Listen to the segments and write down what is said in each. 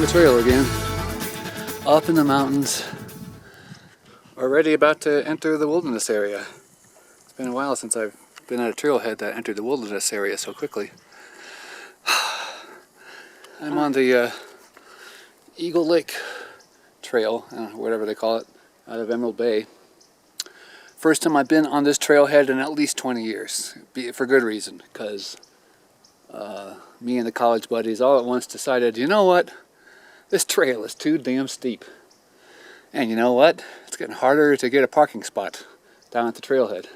the trail again. Up in the mountains. Already about to enter the wilderness area. It's been a while since I've been at a trailhead that entered the wilderness area so quickly. I'm on the Eagle Lake Trail, whatever they call it, out of Emerald Bay. First time I've been on this trailhead in at least 20 years, for good reason, because me and the college buddies all at once decided, you know what, this trail is too damn steep. And you know what, it's getting harder to get a parking spot down at the trailhead.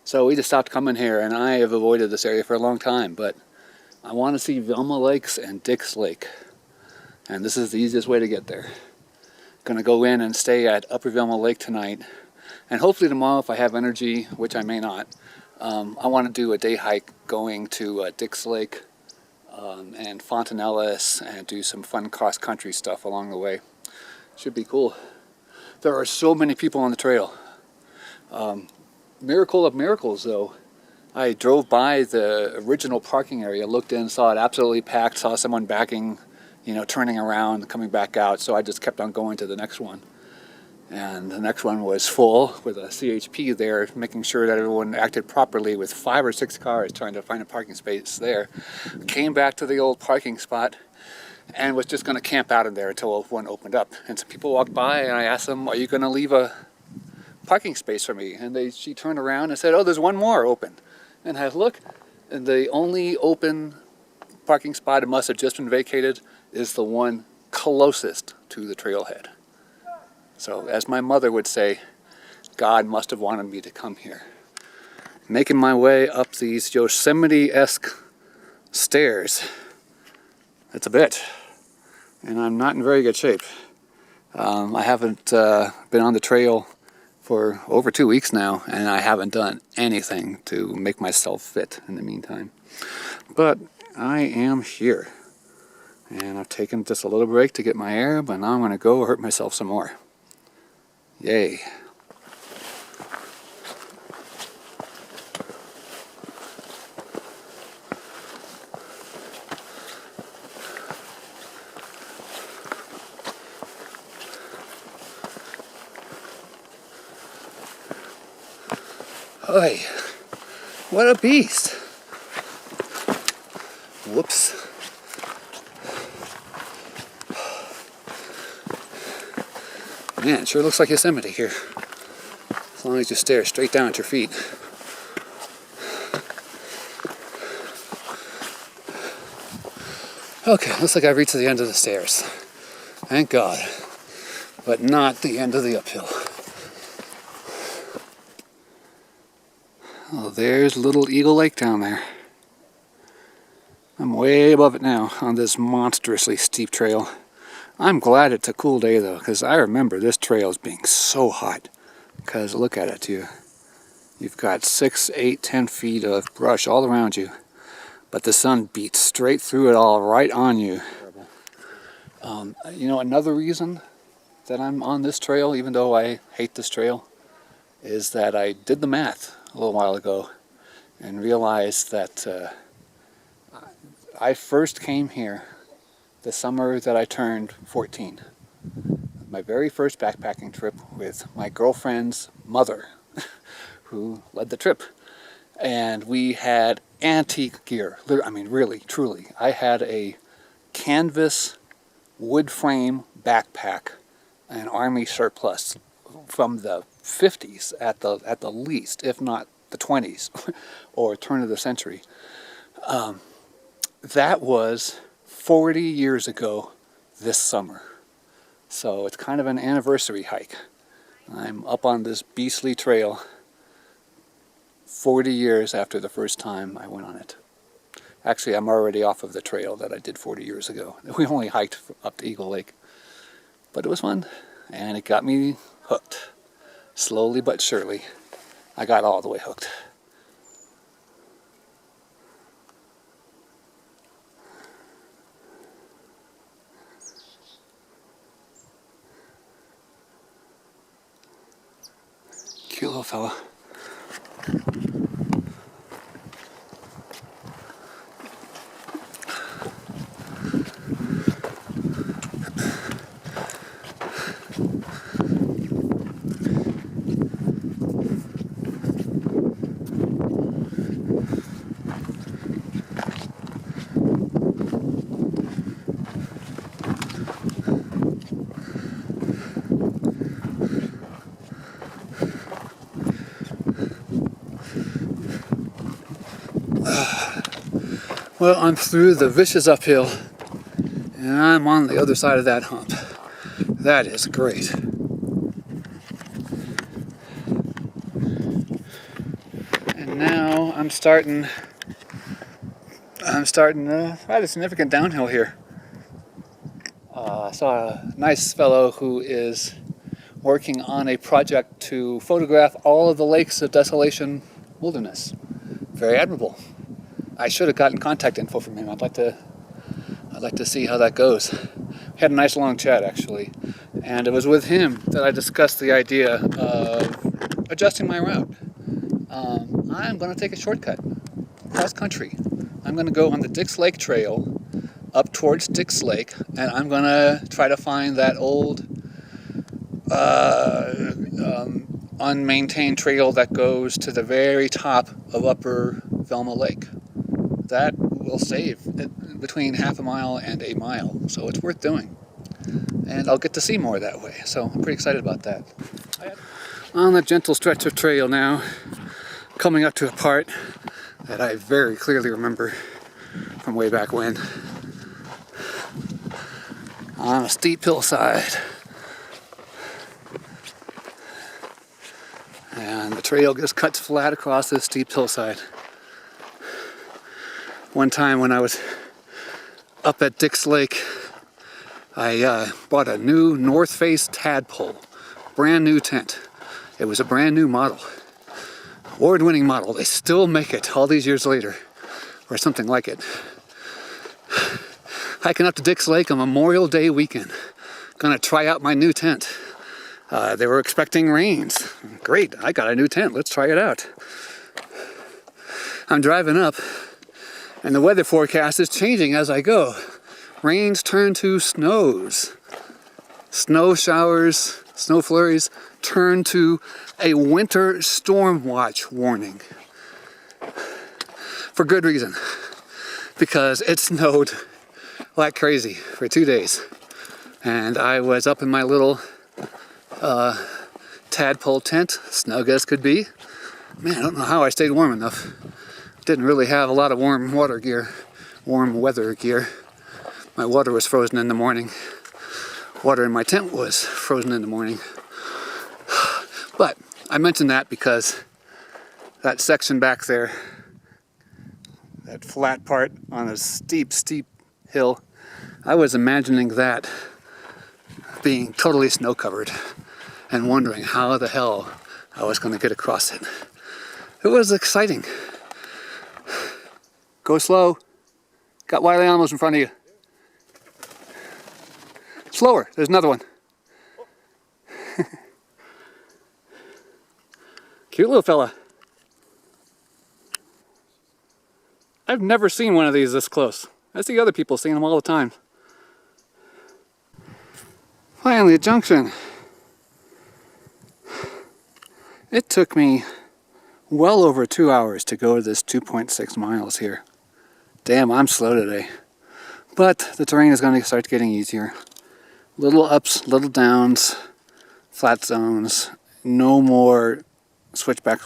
So we just stopped coming here, and I have avoided this area for a long time, but I want to see Velma Lakes and Dix Lake. And this is the easiest way to get there. Gonna go in and stay at Upper Velma Lake tonight. And hopefully tomorrow, if I have energy, which I may not, I want to do a day hike going to Dix Lake and Fontanillis and do some fun cross-country stuff along the way. Should be cool. There are so many people on the trail. Miracle of miracles, though. I drove by the original parking area, looked in, saw it absolutely packed, saw someone backing, turning around, coming back out, so I just kept on going to the next one. And the next one was full with a CHP there, making sure that everyone acted properly with 5 or 6 cars trying to find a parking space there. Came back to the old parking spot and was just going to camp out in there until one opened up. And some people walked by and I asked them, are you going to leave a parking space for me? And she turned around and said, oh, there's one more open. And I look, and the only open parking spot, it must have just been vacated, is the one closest to the trailhead. So, as my mother would say, God must have wanted me to come here. Making my way up these Yosemite-esque stairs. It's a bit, and I'm not in very good shape. I haven't been on the trail for over 2 weeks now, and I haven't done anything to make myself fit in the meantime. But I am here, and I've taken just a little break to get my air, but now I'm going to go hurt myself some more. Yay. Oy, what a beast. Whoops. Man, it sure looks like Yosemite here. As long as you stare straight down at your feet. Okay, looks like I've reached the end of the stairs. Thank God. But not the end of the uphill. Oh, there's little Eagle Lake down there. I'm way above it now on this monstrously steep trail. I'm glad it's a cool day though, because I remember this trail as being so hot. Because look at it, you've got 6, 8, 10 feet of brush all around you, but the sun beats straight through it all, right on you. Another reason that I'm on this trail, even though I hate this trail, is that I did the math a little while ago and realized that I first came here the summer that I turned 14. My very first backpacking trip with my girlfriend's mother, who led the trip. And we had antique gear. I mean, really, truly. I had a canvas wood frame backpack, an army surplus from the 50s at the least, if not the 20s, or turn of the century. That was 40 years ago this summer. So it's kind of an anniversary hike. I'm up on this beastly trail 40 years after the first time I went on it. Actually, I'm already off of the trail that I did 40 years ago. We only hiked up to Eagle Lake. But it was fun, and it got me hooked. Slowly but surely, I got all the way hooked. Cute little fella. Well, I'm through the vicious uphill, and I'm on the other side of that hump. That is great. And now I'm starting quite a significant downhill here. I saw a nice fellow who is working on a project to photograph all of the lakes of Desolation Wilderness. Very admirable. I should have gotten contact info from him. I'd like to see how that goes. We had a nice long chat actually, and it was with him that I discussed the idea of adjusting my route. I'm going to take a shortcut cross country. I'm going to go on the Dix Lake Trail up towards Dix Lake, and I'm going to try to find that old unmaintained trail that goes to the very top of Upper Velma Lake. That will save between half a mile and a mile, so it's worth doing. And I'll get to see more that way, so I'm pretty excited about that. On the gentle stretch of trail now, coming up to a part that I very clearly remember from way back when. On a steep hillside. And the trail just cuts flat across this steep hillside. One time when I was up at Dix Lake, I bought a new North Face tadpole, brand new tent. It was a brand new model, award-winning model. They still make it all these years later, or something like it. Hiking up to Dix Lake on Memorial Day weekend. Gonna try out my new tent. They were expecting rains. Great, I got a new tent, let's try it out. I'm driving up, and the weather forecast is changing as I go. Rains turn to snows. Snow showers, snow flurries turn to a winter storm watch warning. For good reason. Because it snowed like crazy for 2 days. And I was up in my little tadpole tent, snug as could be. Man, I don't know how I stayed warm enough. Didn't really have a lot of warm weather gear. My water was frozen in the morning. Water in my tent was frozen in the morning. But I mentioned that because that section back there, that flat part on a steep, steep hill, I was imagining that being totally snow covered and wondering how the hell I was going to get across it. It was exciting. Go slow. Got wild animals in front of you. Slower. There's another one. Cute little fella. I've never seen one of these this close. I see other people seeing them all the time. Finally, a junction. It took me well over 2 hours to go this 2.6 miles here. Damn, I'm slow today. But the terrain is going to start getting easier. Little ups, little downs, flat zones. No more switchback,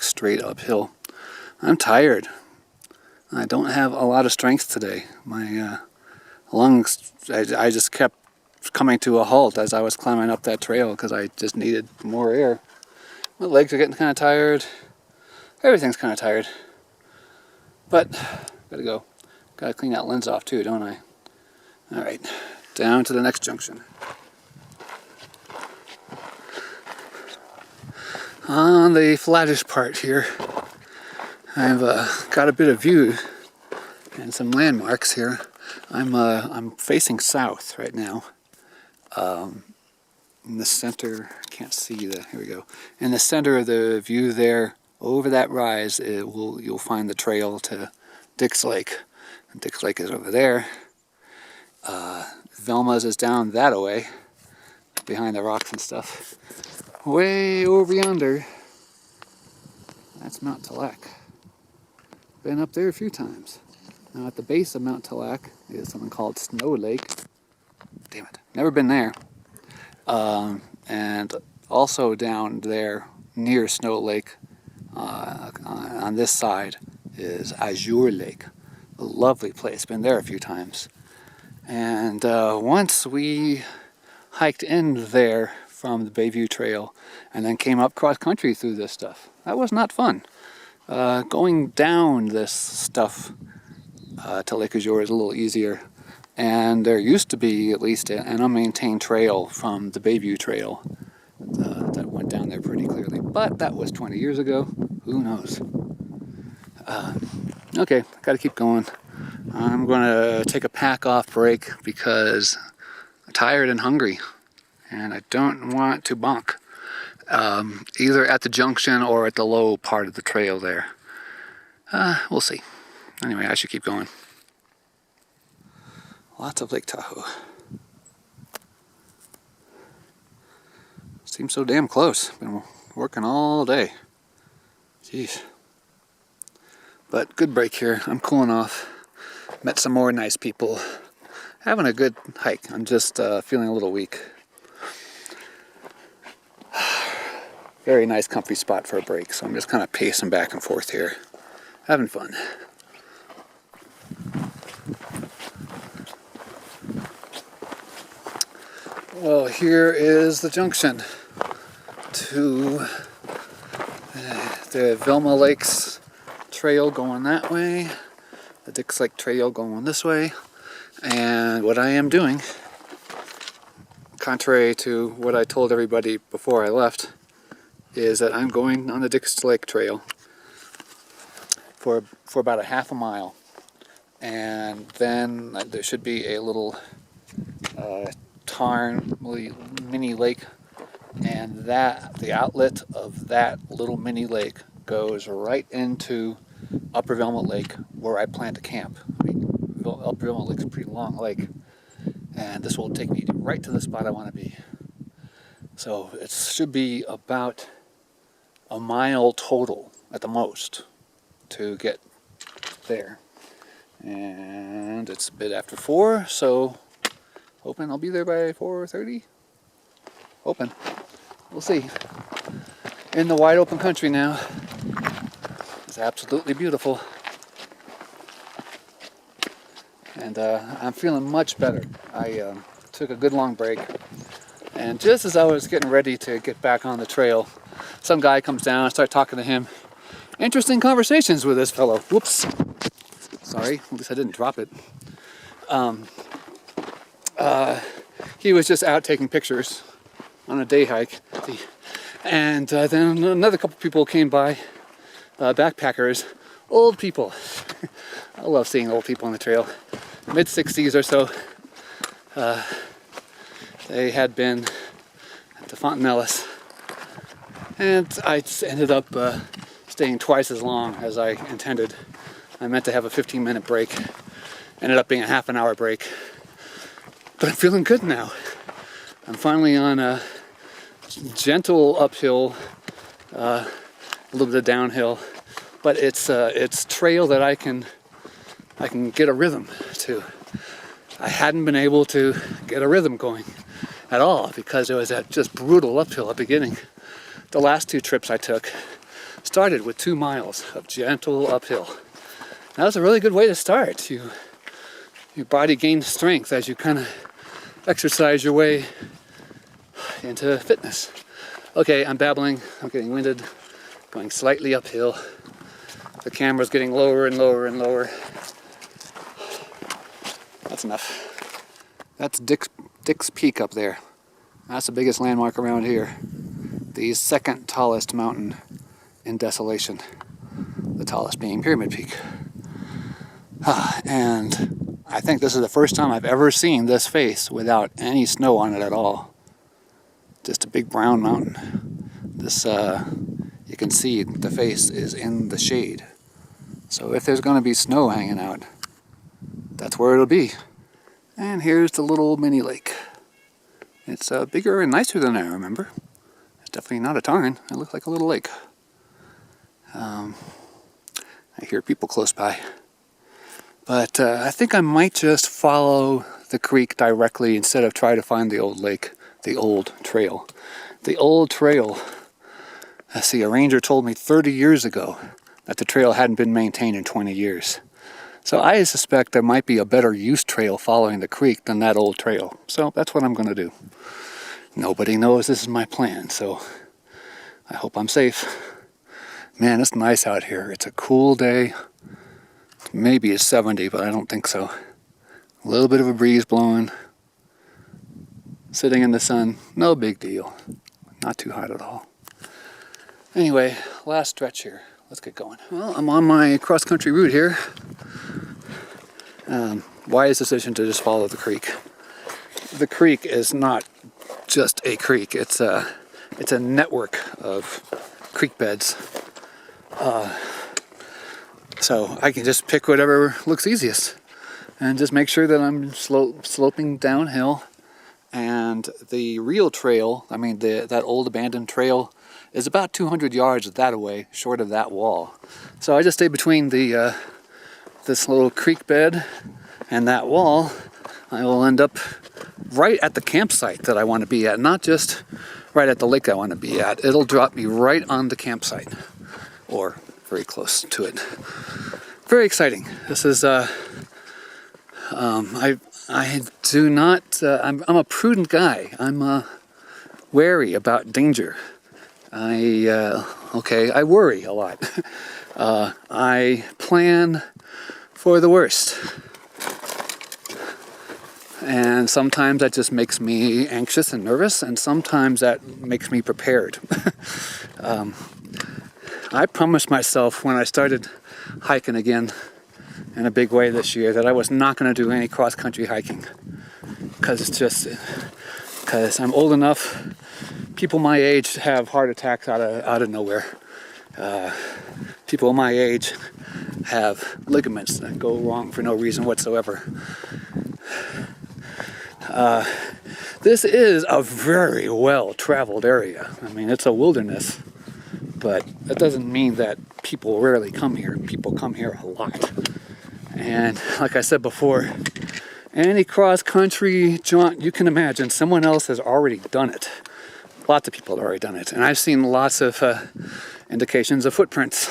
straight uphill. I'm tired. I don't have a lot of strength today. My lungs, I just kept coming to a halt as I was climbing up that trail because I just needed more air. My legs are getting kind of tired. Everything's kind of tired. But, gotta go. Gotta clean that lens off too, don't I? Alright, down to the next junction. On the flattish part here, I've got a bit of view and some landmarks here. I'm facing south right now. In the center, I can't see the, here we go. In the center of the view there, over that rise, you'll find the trail to Dix Lake. And Dix Lake is over there. Velma's is down that way, behind the rocks and stuff. Way over yonder, that's Mount Talac. Been up there a few times. Now at the base of Mount Talac is something called Snow Lake. Damn it, never been there. And also down there near Snow Lake, on this side, is Azure Lake. A lovely place, been there a few times. And once we hiked in there from the Bayview Trail and then came up cross country through this stuff. That was not fun. Going down this stuff to Lake Azure is a little easier. And there used to be at least an unmaintained trail from the Bayview Trail that went down there pretty clearly. But that was 20 years ago. Who knows? Okay, gotta keep going. I'm gonna take a pack off break because I'm tired and hungry and I don't want to bonk. Either at the junction or at the low part of the trail there. We'll see. Anyway, I should keep going. Lots of Lake Tahoe. Seems so damn close. Been working all day. Jeez. But good break here. I'm cooling off. Met some more nice people. Having a good hike. I'm just feeling a little weak. Very nice comfy spot for a break. So I'm just kind of pacing back and forth here. Having fun. Well, here is the junction to the Velma Lake's trail going that way, the Dix Lake Trail going this way, and what I am doing, contrary to what I told everybody before I left, is that I'm going on the Dix Lake Trail for about a half a mile, and then there should be a little tarn mini lake, and the outlet of that little mini lake goes right into Upper Velma Lake, where I plan to camp. I mean, Upper Velma Lake's a pretty long lake, and this will take me right to the spot I want to be. So it should be about a mile total at the most to get there. And it's a bit after 4, so hoping I'll be there by 4:30. Hoping. We'll see. In the wide open country now. It's absolutely beautiful. And I'm feeling much better. I took a good long break. And just as I was getting ready to get back on the trail, some guy comes down, I start talking to him. Interesting conversations with this fellow. Whoops. Sorry, at least I didn't drop it. He was just out taking pictures on a day hike. And then another couple people came by, backpackers, old people. I love seeing old people on the trail, mid-60s or so. They had been at the Fontanillis, and I ended up staying twice as long as I intended. I meant to have a 15-minute break, ended up being a half an hour break. But I'm feeling good now. I'm finally on a gentle uphill, a little bit of downhill, but it's trail that I can get a rhythm to. I hadn't been able to get a rhythm going at all because it was that just brutal uphill at the beginning. The last 2 trips I took started with 2 miles of gentle uphill. That was a really good way to start. Your body gains strength as you kind of exercise your way into fitness. Okay, I'm babbling, I'm getting winded, going slightly uphill. The camera's getting lower and lower and lower. That's enough. That's Dick's Peak up there. That's the biggest landmark around here. The second tallest mountain in Desolation. The tallest being Pyramid Peak. And I think this is the first time I've ever seen this face without any snow on it at all. Just a big brown mountain. This, you can see the face is in the shade. So if there's going to be snow hanging out, that's where it'll be. And here's the little mini lake. It's bigger and nicer than I remember. It's definitely not a tarn. It looks like a little lake. I hear people close by. But I think I might just follow the creek directly instead of try to find the old lake, the old trail. The old trail, I see, a ranger told me 30 years ago that the trail hadn't been maintained in 20 years. So I suspect there might be a better use trail following the creek than that old trail. So that's what I'm going to do. Nobody knows this is my plan, so I hope I'm safe. Man, it's nice out here. It's a cool day. Maybe it's 70, but I don't think so. A little bit of a breeze blowing. Sitting in the sun, no big deal. Not too hot at all. Anyway, last stretch here. Let's get going. Well, I'm on my cross-country route here. Wise decision to just follow the creek. The creek is not just a creek. It's a network of creek beds. So I can just pick whatever looks easiest and just make sure that I'm sloping downhill. And the real trail, I mean that old abandoned trail, is about 200 yards that away, short of that wall. So I just stay between this little creek bed and that wall. I will end up right at the campsite that I want to be at, not just right at the lake I want to be at. It'll drop me right on the campsite, or very close to it. Very exciting. This is I do not. I'm a prudent guy. I'm wary about danger. I worry a lot. I plan for the worst. And sometimes that just makes me anxious and nervous, and sometimes that makes me prepared. I promised myself when I started hiking again in a big way this year that I was not going to do any cross-country hiking. Because I'm old enough. People my age have heart attacks out of nowhere. People my age have ligaments that go wrong for no reason whatsoever. This is a very well-traveled area. I mean, it's a wilderness, but that doesn't mean that people rarely come here. People come here a lot. And like I said before, any cross-country jaunt you can imagine, someone else has already done it. Lots of people have already done it. And I've seen lots of indications of footprints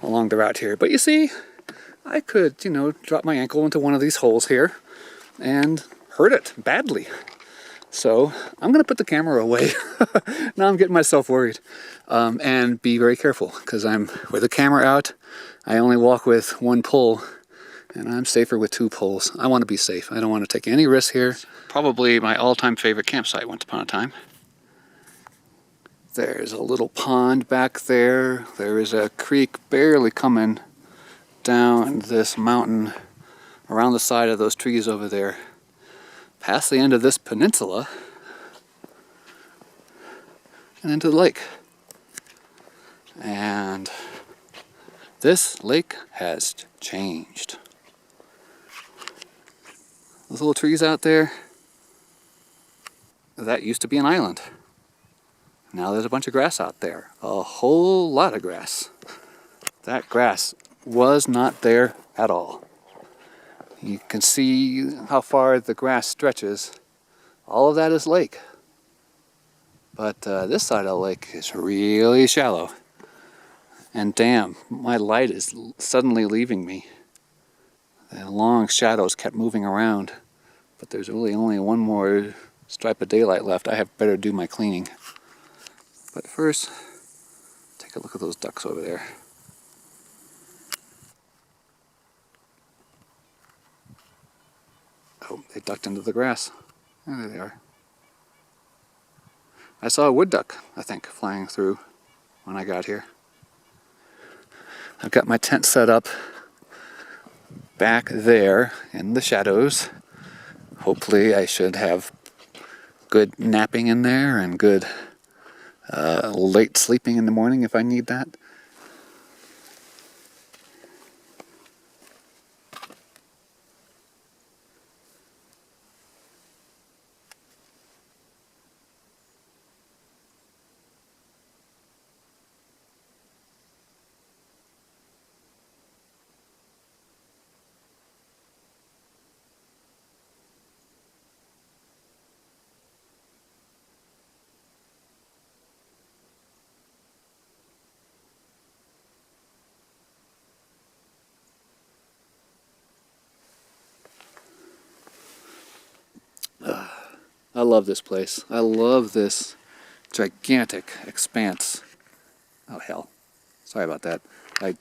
along the route here. But you see, I could, drop my ankle into one of these holes here and hurt it badly. So I'm going to put the camera away. Now I'm getting myself worried. And be very careful, because I'm with the camera out. I only walk with one pole, and I'm safer with two poles. I want to be safe. I don't want to take any risks here. Probably my all-time favorite campsite once upon a time. There's a little pond back there. There is a creek barely coming down this mountain around the side of those trees over there, past the end of this peninsula and into the lake. And this lake has changed. Those little trees out there, that used to be an island. Now there's a bunch of grass out there. A whole lot of grass. That grass was not there at all. You can see how far the grass stretches. All of that is lake. But this side of the lake is really shallow. And damn, my light is suddenly leaving me. The long shadows kept moving around. But there's really only one more stripe of daylight left. I have better do my cleaning. But first, take a look at those ducks over there. Oh, they ducked into the grass. Oh, there they are. I saw a wood duck, I think, flying through when I got here. I've got my tent set up back there in the shadows. Hopefully I should have good napping in there and good late sleeping in the morning if I need that. I love this place. I love this gigantic expanse. Oh hell, sorry about that. A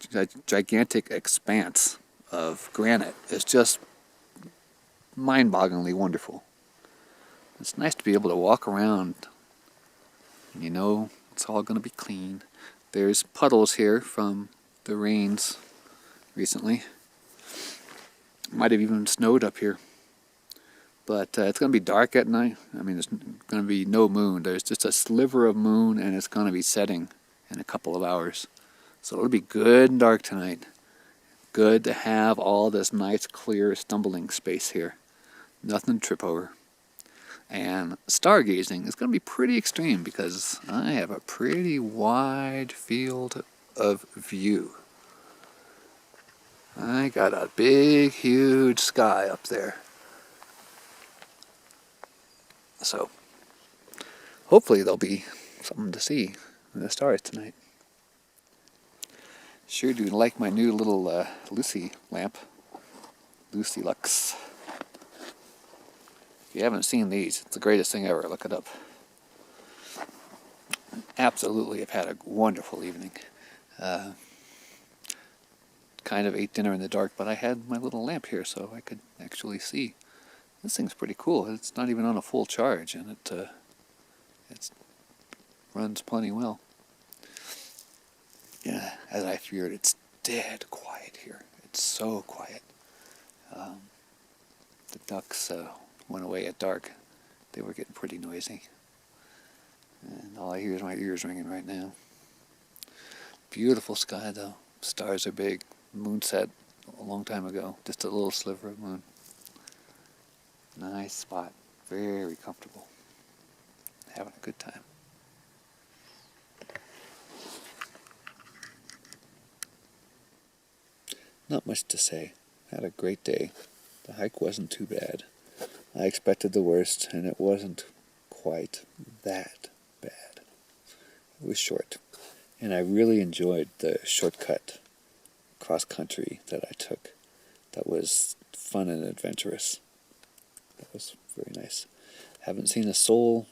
gigantic expanse of granite. It's just mind-bogglingly wonderful. It's nice to be able to walk around and you know it's all going to be clean. There's puddles here from the rains recently. Might have even snowed up here. But it's going to be dark at night. I mean, there's going to be no moon. There's just a sliver of moon, and it's going to be setting in a couple of hours. So it'll be good and dark tonight. Good to have all this nice, clear, stumbling space here. Nothing to trip over. And stargazing is going to be pretty extreme because I have a pretty wide field of view. I got a big, huge sky up there. So, hopefully there'll be something to see in the stars tonight. Sure do like my new little Lucy lamp. Lucy Lux. If you haven't seen these, it's the greatest thing ever. Look it up. Absolutely, I've had a wonderful evening. Kind of ate dinner in the dark, but I had my little lamp here so I could actually see. This thing's pretty cool. It's not even on a full charge, and it runs plenty well. Yeah, as I feared, it's dead quiet here. It's so quiet. The ducks went away at dark. They were getting pretty noisy. And all I hear is my ears ringing right now. Beautiful sky, though. Stars are big. Moon set a long time ago. Just a little sliver of moon. Nice spot. Very comfortable. Having a good time. Not much to say. Had a great day. The hike wasn't too bad. I expected the worst, and it wasn't quite that bad. It was short. And I really enjoyed the shortcut cross-country that I took. That was fun and adventurous. That was very nice. Haven't seen a soul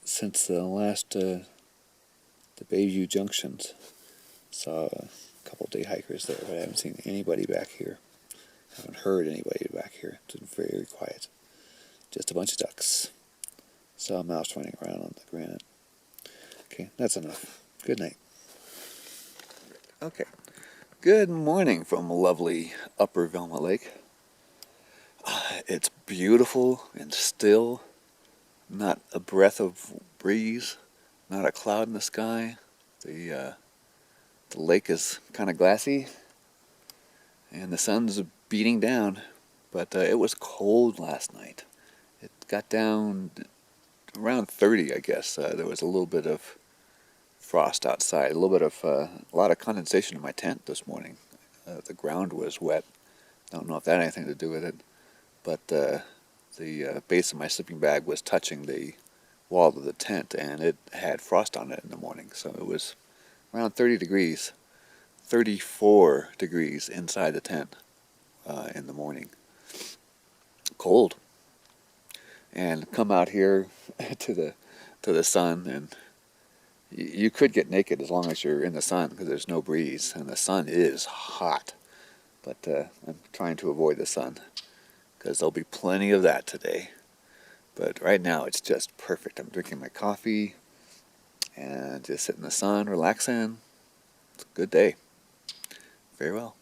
since the last the Bayview Junctions. Saw a couple day hikers there, but I haven't seen anybody back here. Haven't heard anybody back here. It's been very quiet. Just a bunch of ducks. Saw a mouse running around on the granite. Okay, that's enough. Good night. Okay. Good morning from lovely Upper Velma Lake. It's beautiful and still. Not a breath of breeze. Not a cloud in the sky. The lake is kind of glassy. And the sun's beating down. But it was cold last night. It got down around 30, I guess. There was a little bit of frost outside. A lot of condensation in my tent this morning. The ground was wet. Don't know if that had anything to do with it. But the base of my sleeping bag was touching the wall of the tent, and it had frost on it in the morning. So it was around 30 degrees, 34 degrees inside the tent in the morning. Cold. And come out here to the sun, and you could get naked as long as you're in the sun because there's no breeze, and the sun is hot. But I'm trying to avoid the sun because there'll be plenty of that today. But right now it's just perfect. I'm drinking my coffee and just sitting in the sun, relaxing. It's a good day. Very well.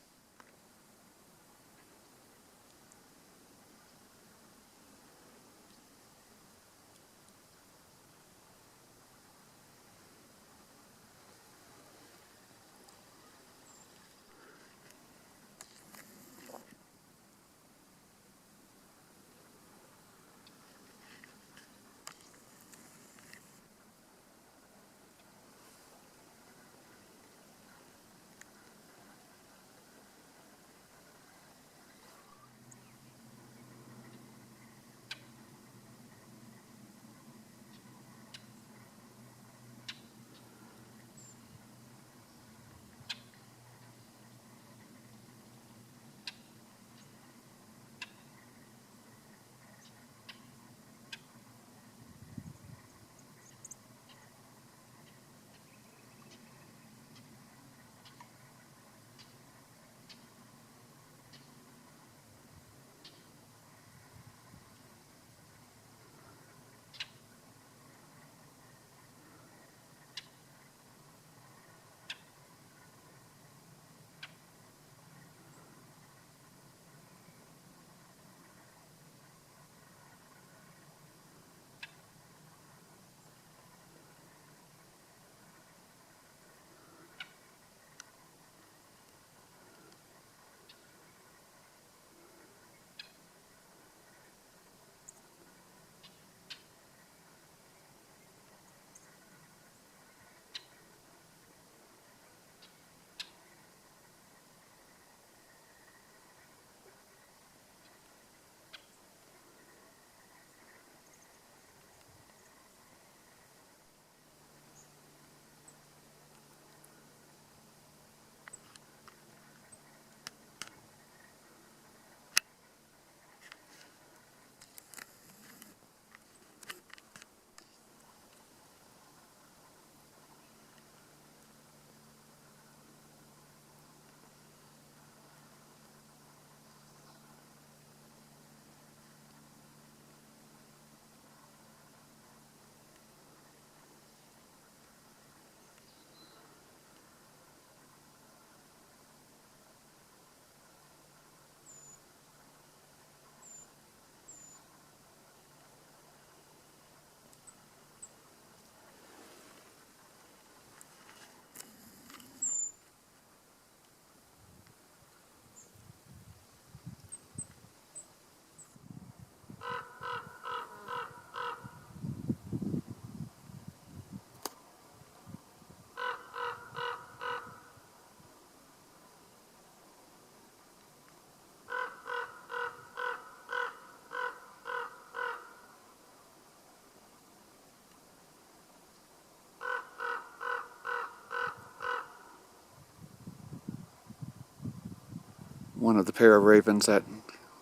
one of the pair of ravens that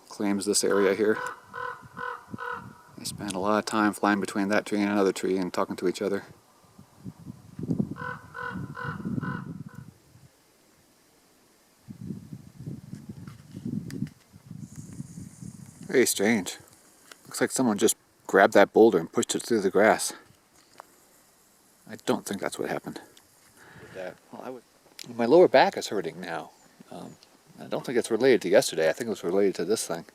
claims this area here. They spend a lot of time flying between that tree and another tree and talking to each other. Very strange. Looks like someone just grabbed that boulder and pushed it through the grass. I don't think that's what happened. My lower back is hurting now. I don't think it's related to yesterday. I think it was related to this thing.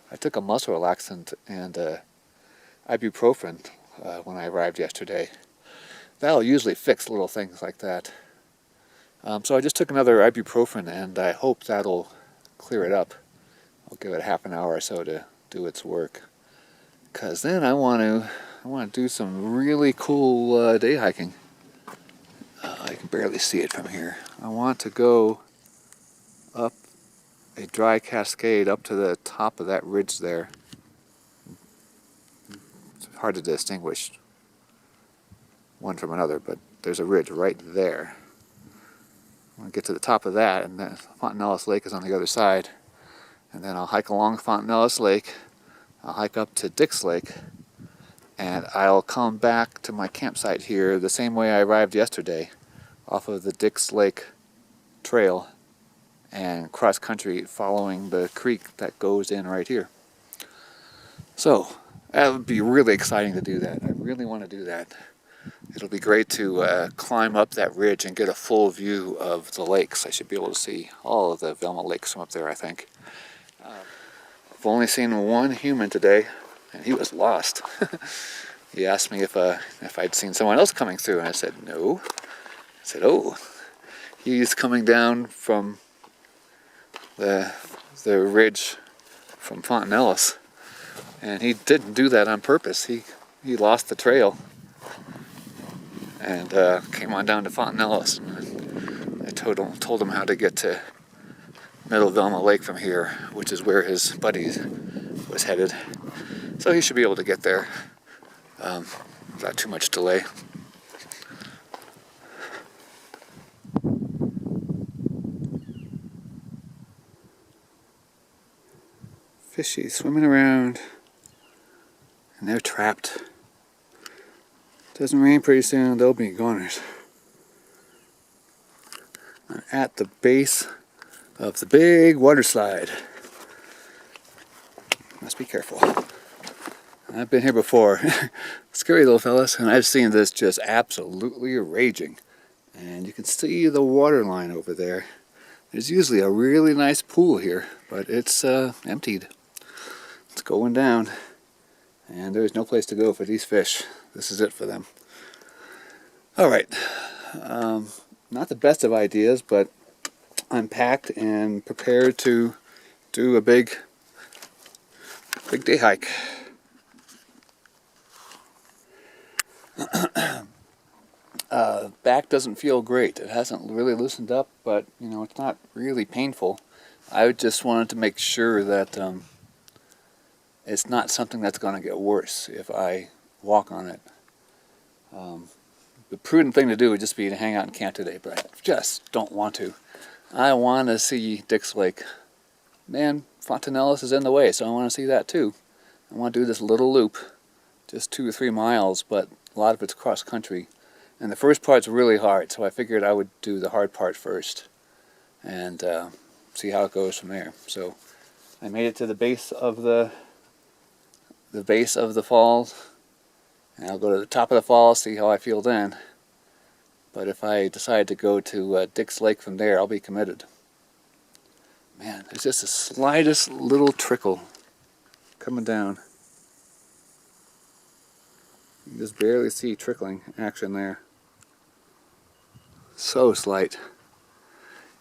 I took a muscle relaxant and ibuprofen when I arrived yesterday. That'll usually fix little things like that. So I just took another ibuprofen and I hope that'll clear it up. I'll give it half an hour or so to do its work. Because then I want to do some really cool day hiking. I can barely see it from here. I want to go up a dry cascade up to the top of that ridge there. It's hard to distinguish one from another, but there's a ridge right there. I want to get to the top of that, and then Fontanillis Lake is on the other side. And then I'll hike along Fontanillis Lake. I'll hike up to Dix Lake, and I'll come back to my campsite here the same way I arrived yesterday, off of the Dix Lake Trail and cross country following the creek that goes in right here. So that would be really exciting to do that. I really want to do that. It'll be great to climb up that ridge and get a full view of the lakes. I should be able to see all of the Velma lakes from up there, I think. I've only seen one human today, and he was lost. He asked me if I'd seen someone else coming through, and I said no. I said, oh, he's coming down from the ridge from Fontanillis, and he didn't do that on purpose. He lost the trail and came on down to Fontanillis. And I told him how to get to Middle Velma Lake from here, which is where his buddy was headed. So he should be able to get there without too much delay. Fishies swimming around, and they're trapped. Doesn't rain pretty soon, they'll be goners. I'm at the base of the big water slide. Must be careful. I've been here before. Scary little fellas, and I've seen this just absolutely raging. And you can see the water line over there. There's usually a really nice pool here, but it's emptied. It's going down, and there's no place to go for these fish. This is it for them. All right, not the best of ideas, but I'm packed and prepared to do a big day hike. Back doesn't feel great. It hasn't really loosened up, but you know, it's not really painful. I just wanted to make sure that it's not something that's going to get worse if I walk on it. The prudent thing to do would just be to hang out and camp today, but I just don't want to. I want to see Dix Lake. Man, Fontanillis is in the way, so I want to see that too. I want to do this little loop, just 2 or 3 miles, but a lot of it's cross country. And the first part's really hard, so I figured I would do the hard part first and see how it goes from there. So I made it to the base of the falls, and I'll go to the top of the falls, see how I feel then. But if I decide to go to Dix Lake from there, I'll be committed. Man, there's just the slightest little trickle coming down. You can just barely see trickling action there. So slight.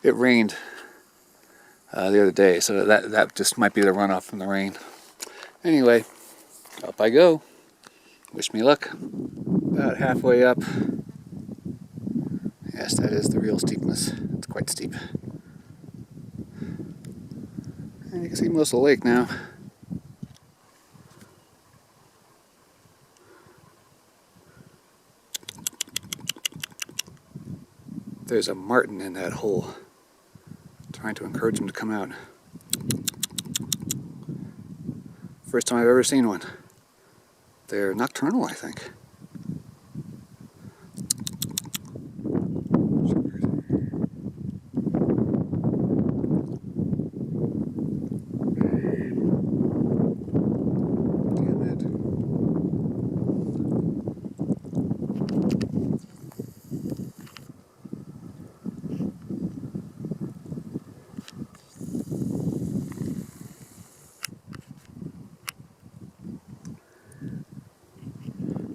It rained the other day, so that just might be the runoff from the rain. Anyway, up I go. Wish me luck. About halfway up. Yes, that is the real steepness. It's quite steep. And you can see most of the lake now. There's a martin in that hole. Trying to encourage him to come out. First time I've ever seen one. They're nocturnal, I think.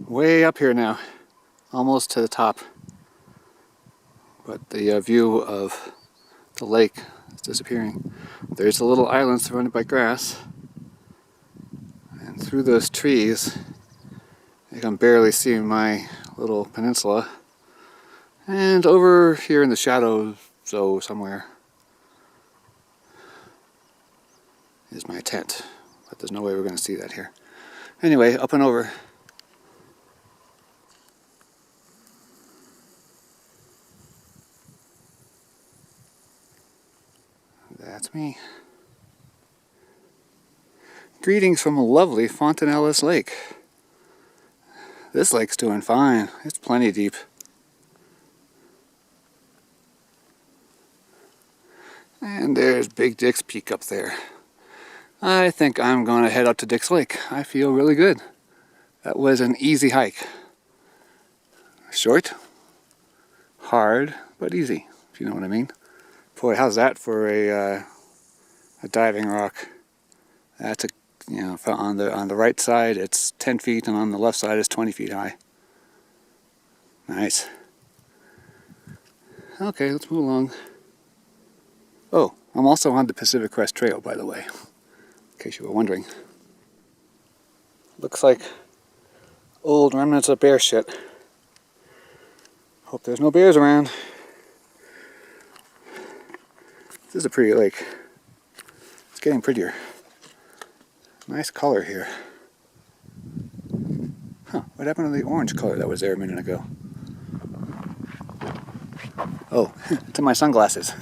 Way up here now, almost to the top, but the view of the lake is disappearing. There's a little island surrounded by grass, and through those trees you can barely see my little peninsula, and over here in the shadows, so somewhere, is my tent, but there's no way we're going to see that here. Anyway, up and over. That's me. Greetings from a lovely Fontanillis Lake. This lake's doing fine. It's plenty deep. And there's Big Dick's Peak up there. I think I'm going to head up to Dick's Lake. I feel really good. That was an easy hike. Short, hard, but easy, if you know what I mean. Boy, how's that for a diving rock? That's on the right side it's 10 feet, and on the left side it's 20 feet high. Nice. Okay, let's move along. Oh, I'm also on the Pacific Crest Trail, by the way, in case you were wondering. Looks like old remnants of bear shit. Hope there's no bears around. This is a pretty lake. It's getting prettier. Nice color here. Huh, what happened to the orange color that was there a minute ago? Oh, it's in my sunglasses.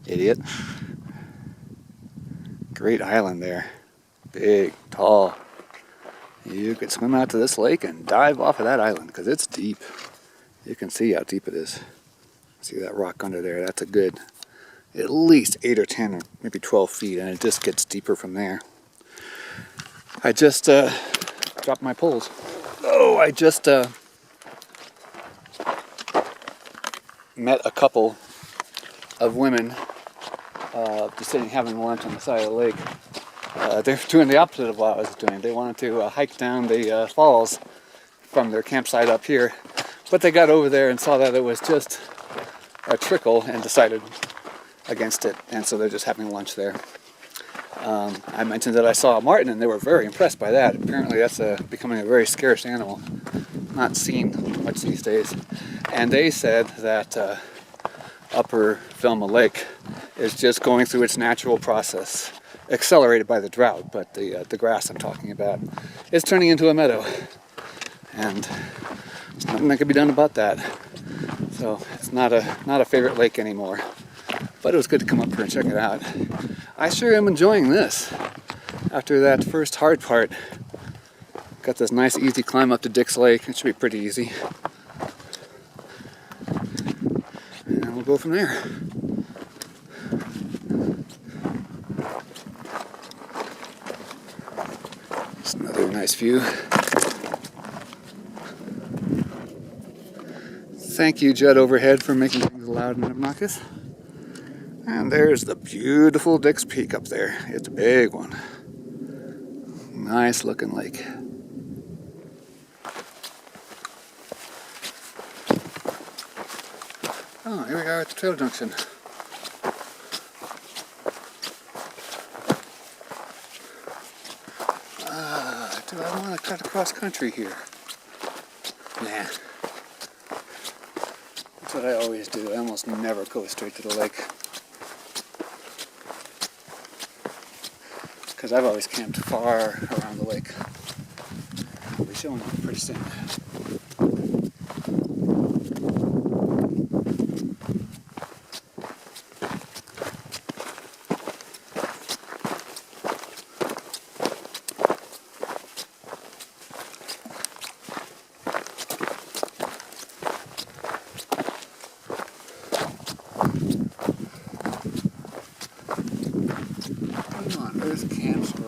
Idiot. Great island there. Big, tall. You could swim out to this lake and dive off of that island because it's deep. You can see how deep it is. See that rock under there? That's a good at least 8 or 10 or maybe 12 feet, and it just gets deeper from there. I just dropped my poles. Oh, I just met a couple of women just sitting having lunch on the side of the lake. They're doing the opposite of what I was doing. They wanted to hike down the falls from their campsite up here, but they got over there and saw that it was just a trickle and decided against it, and so they're just having lunch there. I mentioned that I saw a marten, and they were very impressed by that. Apparently that's becoming a very scarce animal, not seen much these days. And they said that Upper Velma Lake is just going through its natural process, accelerated by the drought, but the grass I'm talking about is turning into a meadow, and there's nothing that can be done about that. So it's not a favorite lake anymore. But it was good to come up here and check it out. I sure am enjoying this. After that first hard part, got this nice easy climb up to Dick's Lake. It should be pretty easy. And we'll go from there. It's another nice view. Thank you, Judd Overhead, for making things loud and obnoxious. And there's the beautiful Dick's Peak up there. It's a big one. Nice looking lake. Oh, here we are at the trail junction. Do I want to cut across country here? Nah. That's what I always do. I almost never go straight to the lake. Because I've always camped far around the lake. We'll be showing up pretty soon.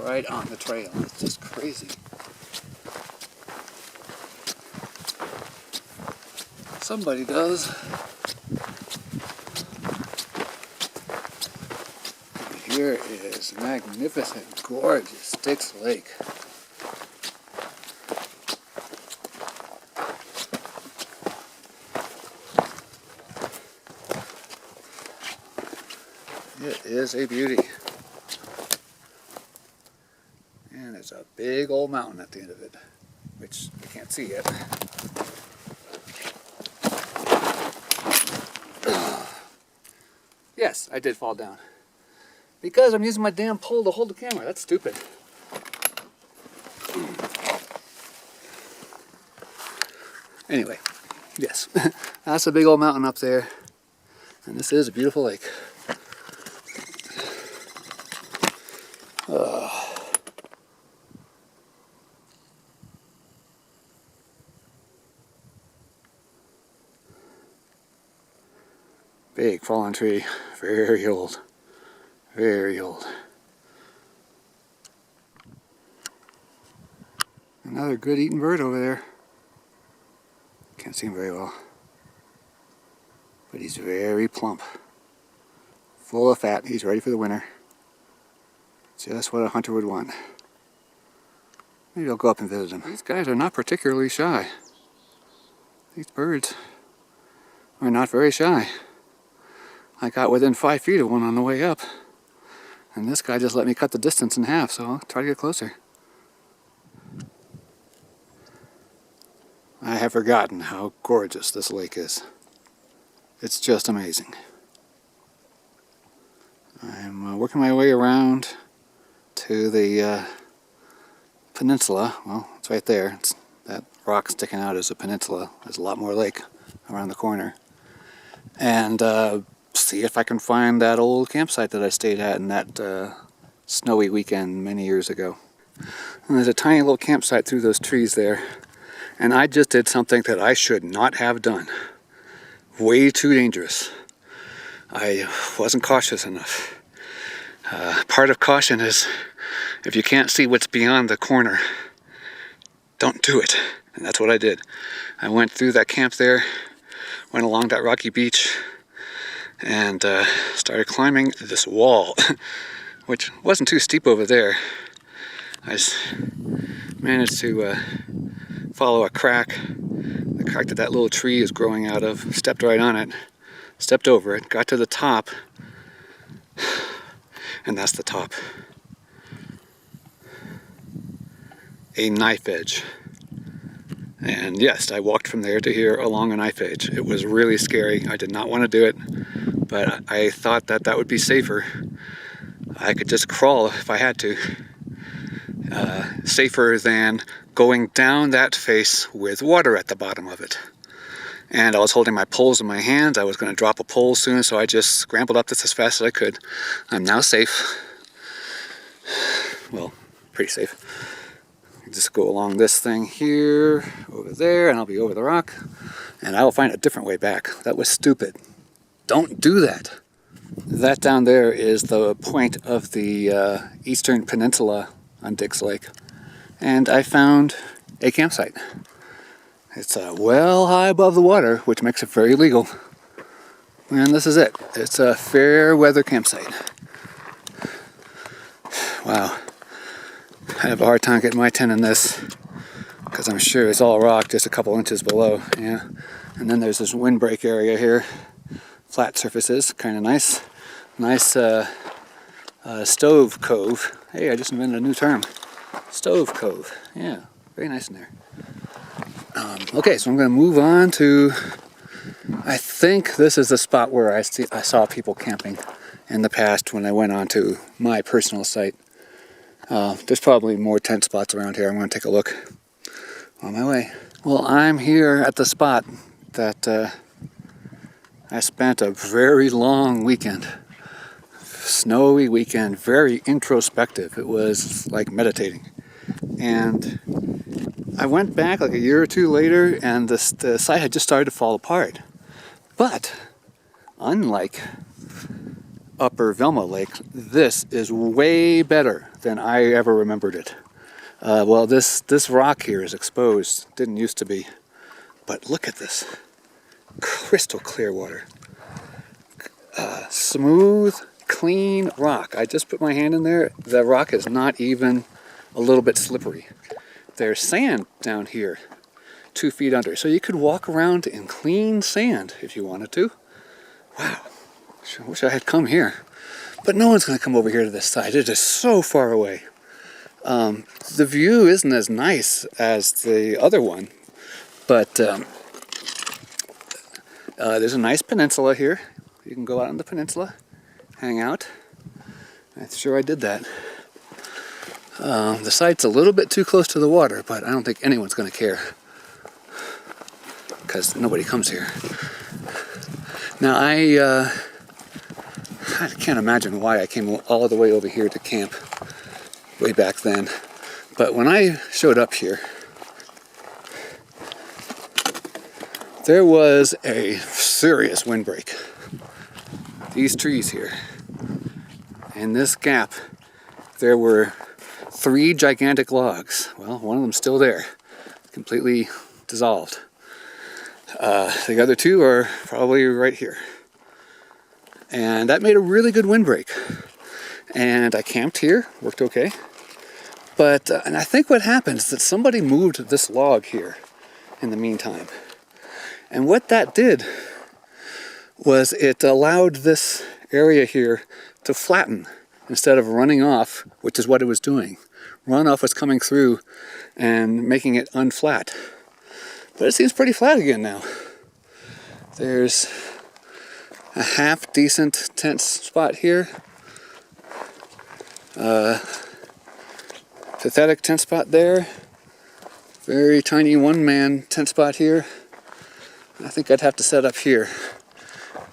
right on the trail. It's just crazy. Somebody does. Here is magnificent, gorgeous Styx Lake. It is a beauty. And there's a big old mountain at the end of it, which you can't see yet. Yes, I did fall down. Because I'm using my damn pole to hold the camera. That's stupid. Anyway, yes. That's a big old mountain up there. And this is a beautiful lake. Big fallen tree. Very old. Very old. Another good eating bird over there. Can't see him very well. But he's very plump. Full of fat. He's ready for the winter. Just what a hunter would want. Maybe I'll go up and visit him. These guys are not particularly shy. These birds are not very shy. I got within 5 feet of one on the way up. And this guy just let me cut the distance in half, so I'll try to get closer. I have forgotten how gorgeous this lake is. It's just amazing. I'm working my way around to the peninsula. Well, it's right there. That rock sticking out is a peninsula. There's a lot more lake around the corner. And see if I can find that old campsite that I stayed at in that snowy weekend many years ago. And there's a tiny little campsite through those trees there. And I just did something that I should not have done. Way too dangerous. I wasn't cautious enough. Part of caution is if you can't see what's beyond the corner, don't do it. And that's what I did. I went through that camp there, went along that rocky beach, and started climbing this wall, which wasn't too steep over there. I just managed to follow a crack, the crack that little tree is growing out of, stepped right on it, stepped over it, got to the top, and that's the top. A knife edge. And yes, I walked from there to here along a knife edge. It was really scary. I did not want to do it, but I thought that that would be safer. I could just crawl if I had to. Safer than going down that face with water at the bottom of it. And I was holding my poles in my hands. I was going to drop a pole soon, so I just scrambled up this as fast as I could. I'm now safe. Well, pretty safe. Just go along this thing here, over there, and I'll be over the rock, and I will find a different way back. That was stupid. Don't do that. That down there is the point of the eastern peninsula on Styx Lake, and I found a campsite. It's well high above the water, which makes it very legal. And this is it. It's a fair weather campsite. Wow. I have a hard time getting my tent in this because I'm sure it's all rock just a couple inches below. Yeah. And then there's this windbreak area here. Flat surfaces, kind of nice. Nice stove cove. Hey, I just invented a new term. Stove cove. Yeah, very nice in there. Okay, so I'm going to move on to, I think this is the spot where I saw people camping in the past when I went on to my personal site. There's probably more tent spots around here. I'm going to take a look on my way. Well, I'm here at the spot that I spent a very long weekend. Snowy weekend, very introspective. It was like meditating. And I went back like a year or two later, and the site had just started to fall apart. But unlike Upper Velma Lake, this is way better than I ever remembered it. Well, this rock here is exposed. Didn't used to be. But look at this. Crystal clear water. Smooth, clean rock. I just put my hand in there. The rock is not even a little bit slippery. There's sand down here, 2 feet under. So you could walk around in clean sand if you wanted to. Wow. I wish I had come here. But no one's going to come over here to this side. It is so far away. The view isn't as nice as the other one, but there's a nice peninsula here. You can go out on the peninsula, hang out. I'm sure I did that. The site's a little bit too close to the water, but I don't think anyone's going to care because nobody comes here. Now I can't imagine why I came all the way over here to camp way back then. But when I showed up here, there was a serious windbreak. These trees here. In this gap, there were 3 gigantic logs. Well, one of them's still there, completely dissolved. The other 2 are probably right here. And that made a really good windbreak. And I camped here, worked okay. But, and I think what happened is that somebody moved this log here in the meantime. And what that did was it allowed this area here to flatten instead of running off, which is what it was doing. Runoff was coming through and making it unflat. But it seems pretty flat again now. There's a half decent tent spot here. Pathetic tent spot there. Very tiny one-man tent spot here. I think I'd have to set up here,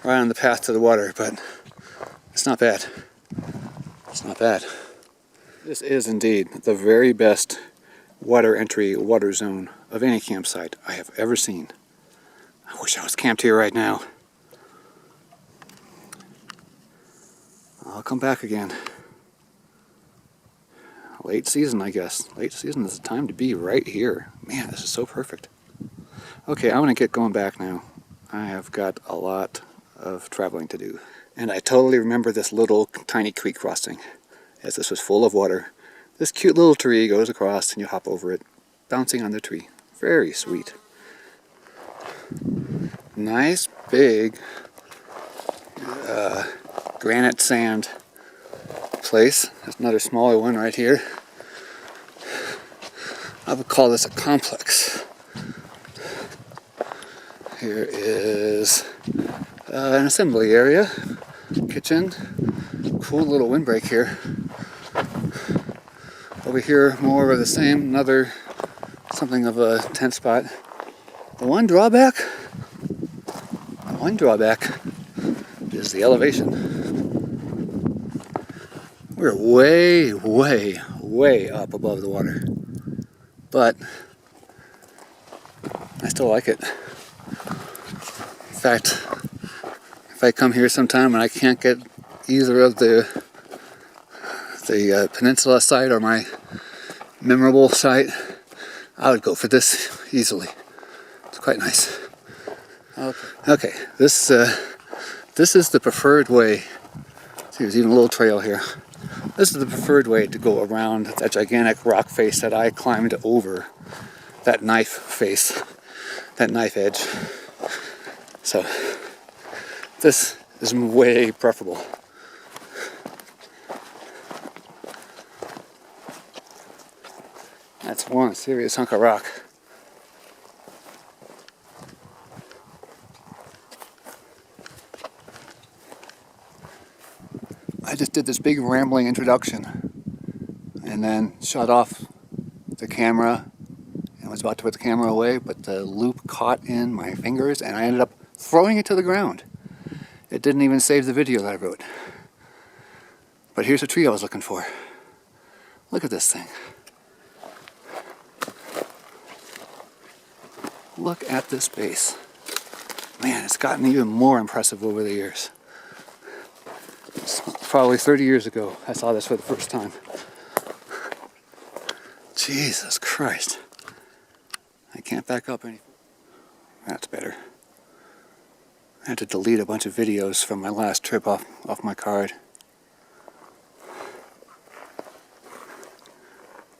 right on the path to the water, but it's not bad. It's not bad. This is indeed the very best water entry, water zone of any campsite I have ever seen. I wish I was camped here right now. I'll come back again. Late season, I guess. Late season is the time to be right here. Man, this is so perfect. Okay, I'm going to get going back now. I have got a lot of traveling to do. And I totally remember this little tiny creek crossing, as this was full of water. This cute little tree goes across and you hop over it, bouncing on the tree. Very sweet. Nice big granite sand place. There's another smaller one right here. I would call this a complex. Here is an assembly area, kitchen, cool little windbreak here. Over here, more of the same, another something of a tent spot. The one drawback is the elevation. We're way, way, way up above the water, but I still like it. In fact, if I come here sometime and I can't get either of the peninsula site or my memorable site, I would go for this easily. It's quite nice. Okay, this is the preferred way. See, there's even a little trail here. This is the preferred way to go around that gigantic rock face that I climbed over, that knife face, that knife edge. So, this is way preferable. That's one serious hunk of rock. I just did this big rambling introduction and then shut off the camera and was about to put the camera away, but the loop caught in my fingers and I ended up throwing it to the ground. It didn't even save the video that I wrote. But here's the tree I was looking for. Look at this thing. Look at this base. Man, it's gotten even more impressive over the years. It's probably 30 years ago I saw this for the first time. Jesus Christ. I can't back up any. That's better. I had to delete a bunch of videos from my last trip off my card.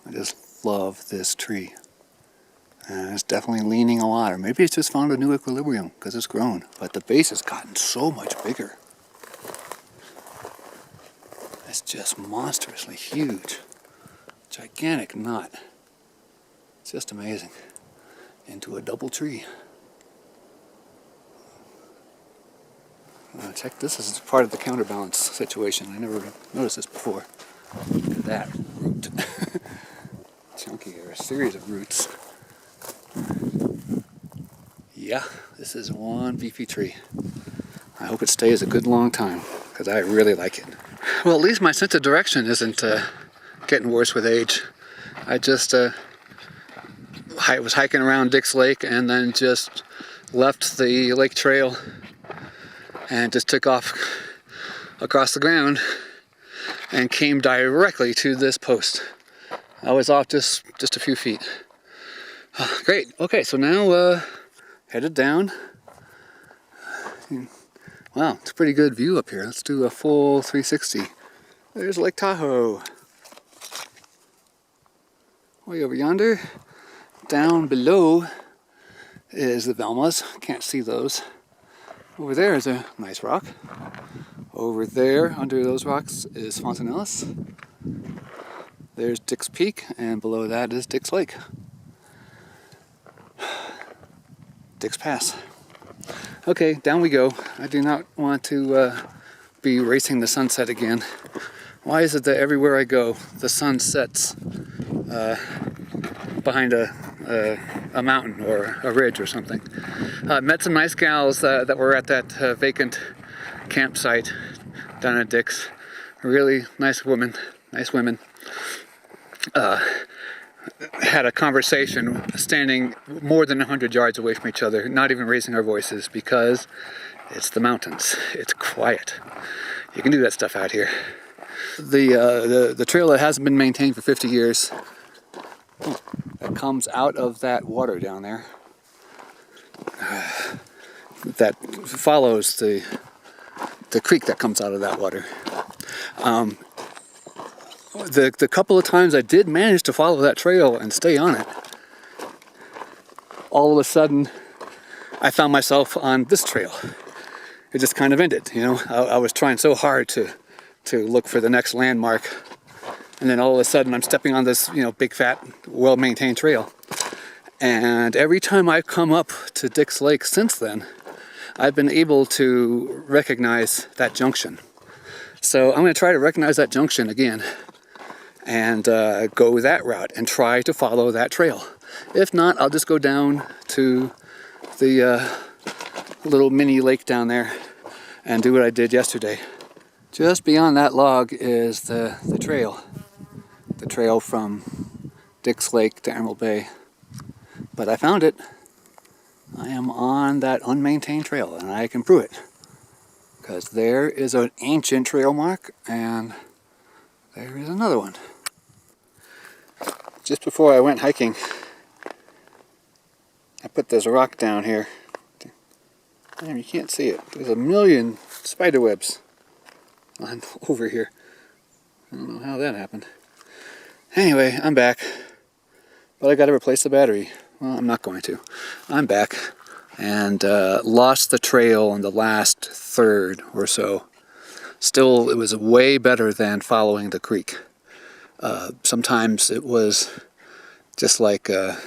I just love this tree. And it's definitely leaning a lot, or maybe it's just found a new equilibrium because it's grown. But the base has gotten so much bigger. It's just monstrously huge. Gigantic knot. It's just amazing. Into a double tree. Check this is part of the counterbalance situation. I never noticed this before. Look at that root. Chunky, or a series of roots. Yeah, this is one beefy tree. I hope it stays a good long time, because I really like it. Well, at least my sense of direction isn't getting worse with age. I just I was hiking around Dix Lake and then just left the lake trail and just took off across the ground and came directly to this post. I was off just a few feet. Great. Okay, so now headed down. Wow, it's a pretty good view up here. Let's do a full 360. There's Lake Tahoe. Way over yonder. Down below is the Velmas. Can't see those. Over there is a nice rock. Over there, under those rocks, is Fontanillis. There's Dix Peak, and below that is Dix Lake. Dix Pass. Okay, down we go. I do not want to be racing the sunset again. Why is it that everywhere I go, the sun sets behind a mountain or a ridge or something? Met some nice gals that were at that vacant campsite down at Dix. Really nice women. Had a conversation standing more than 100 yards away from each other, not even raising our voices, because it's the mountains. It's quiet. You can do that stuff out here. The trail that hasn't been maintained for 50 years, that comes out of that water down there, that follows the creek that comes out of that water. The couple of times I did manage to follow that trail and stay on it, all of a sudden I found myself on this trail. It just kind of ended, you know. I was trying so hard to look for the next landmark, and then all of a sudden I'm stepping on this, you know, big fat well-maintained trail. And every time I've come up to Dix Lake since then, I've been able to recognize that junction. So I'm going to try to recognize that junction again and go that route and try to follow that trail. If not, I'll just go down to the little mini lake down there and do what I did yesterday. Just beyond that log is the trail from Dix Lake to Emerald Bay. But I found it. I am on that unmaintained trail, and I can prove it, because there is an ancient trail mark and there is another one. Just before I went hiking, I put this rock down here. Damn, you can't see it. There's a million spider webs on over here. I don't know how that happened. Anyway, I'm back, but I got to replace the battery. Well, I'm not going to. I'm back and lost the trail in the last third or so. Still, it was way better than following the creek. Sometimes it was just like a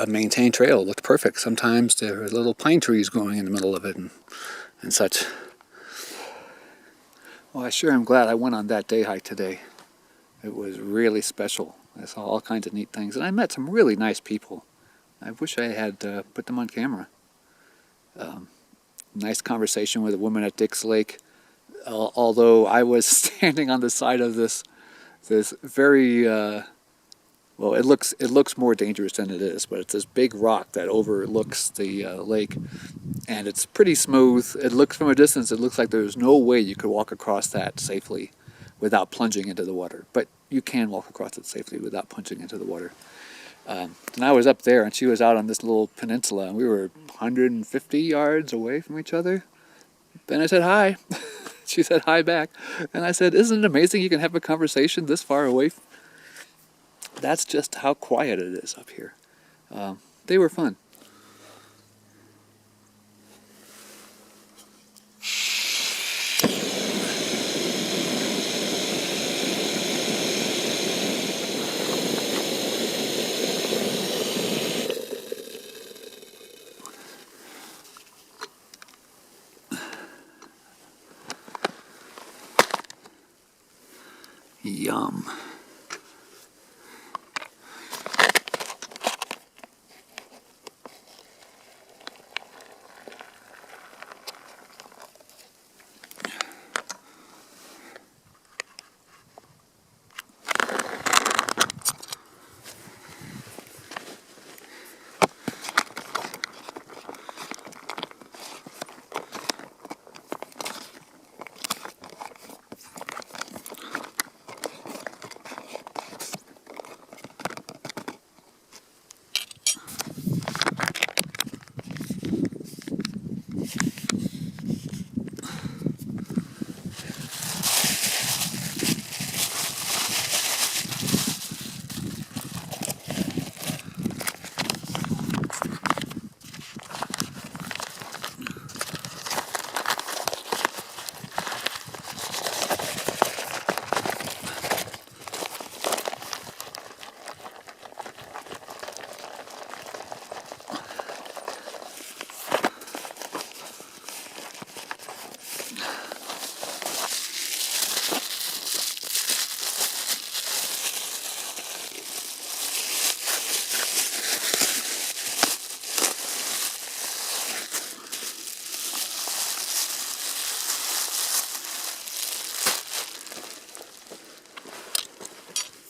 maintained trail. It looked perfect. Sometimes there were little pine trees growing in the middle of it and such. Well, I sure am glad I went on that day hike today. It was really special. I saw all kinds of neat things, and I met some really nice people. I wish I had put them on camera. Nice conversation with a woman at Dix Lake. Although I was standing on the side of this very Well, it looks more dangerous than it is, but it's this big rock that overlooks the lake, and it's pretty smooth. It looks from a distance, it looks like there's no way you could walk across that safely without plunging into the water. But you can walk across it safely without plunging into the water. And I was up there, and she was out on this little peninsula, and we were 150 yards away from each other. Then I said hi. She said hi back, and I said, "Isn't it amazing you can have a conversation this far away?" That's just how quiet it is up here. They were fun. Yum.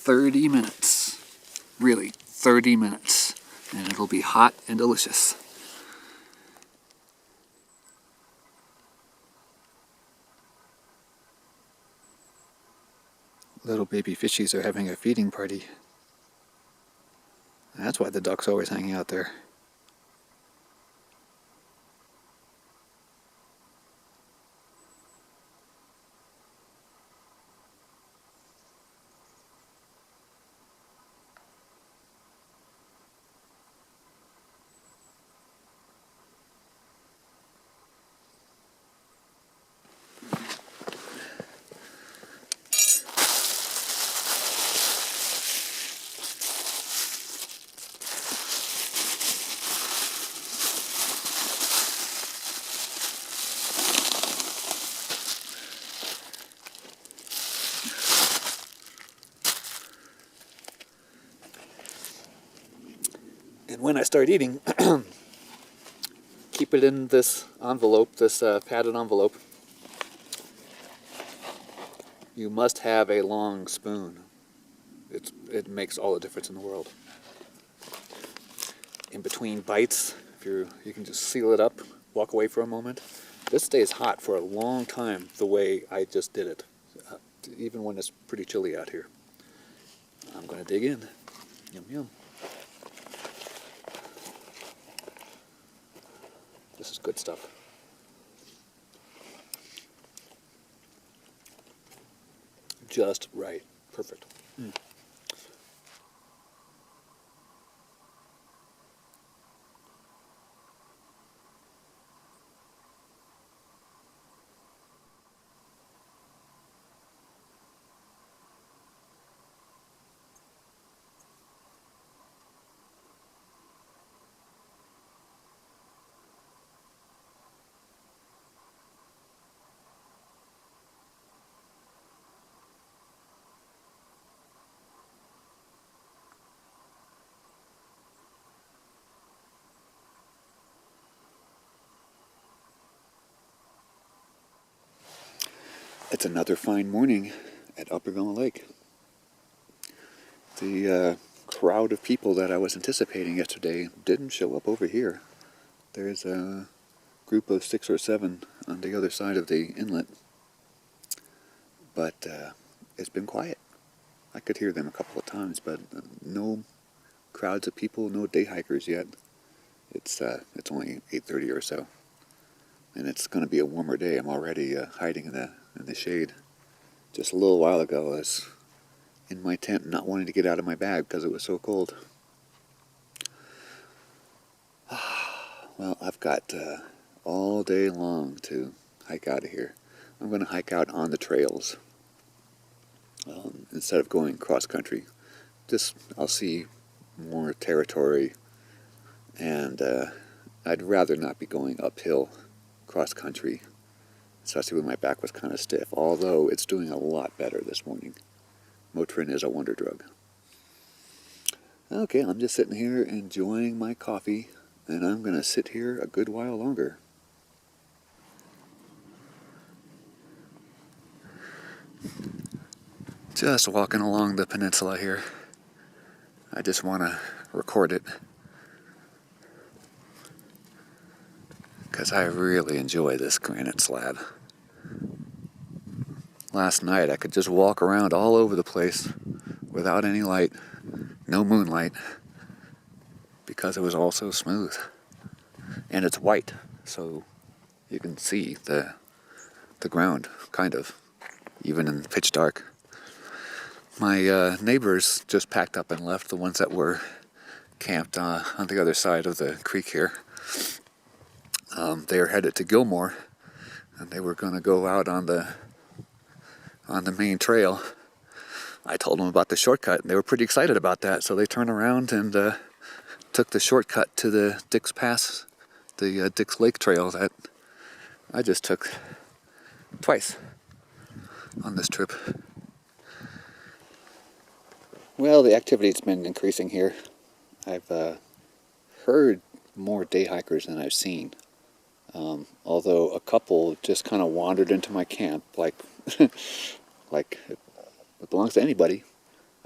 "30 minutes. Really, 30 minutes. And it'll be hot and delicious." Little baby fishies are having a feeding party. That's why the duck's always hanging out there. And when I start eating, keep it in this envelope, this padded envelope. You must have a long spoon. It makes all the difference in the world. In between bites, if you can just seal it up, walk away for a moment. This stays hot for a long time the way I just did it, even when it's pretty chilly out here. I'm going to dig in. Yum, yum. This is good stuff. Just right. Perfect. Mm. It's another fine morning at Upper Velma Lake. The crowd of people that I was anticipating yesterday didn't show up over here. There's a group of 6 or 7 on the other side of the inlet, but it's been quiet. I could hear them a couple of times, but no crowds of people, no day hikers yet. It's only 8:30 or so, and it's going to be a warmer day. I'm already hiding in the shade. Just a little while ago, I was in my tent, not wanting to get out of my bag because it was so cold. Well, I've got all day long to hike out of here. I'm going to hike out on the trails instead of going cross country. I'll see more territory, and I'd rather not be going uphill cross country, especially when my back was kind of stiff, although it's doing a lot better this morning. Motrin is a wonder drug. Okay, I'm just sitting here enjoying my coffee, and I'm going to sit here a good while longer. Just walking along the peninsula here. I just want to record it because I really enjoy this granite slab. Last night I could just walk around all over the place without any light, no moonlight, because it was all so smooth. And it's white, so you can see the ground, kind of, even in pitch dark. My neighbors just packed up and left, the ones that were camped on the other side of the creek here. They are headed to Gilmore, and they were going to go out on the main trail. I told them about the shortcut, and they were pretty excited about that, so they turned around and took the shortcut to the Dix Pass, the Dix Lake Trail that I just took twice on this trip. Well, the activity's been increasing here. I've heard more day hikers than I've seen. Although a couple just kind of wandered into my camp like it belongs to anybody.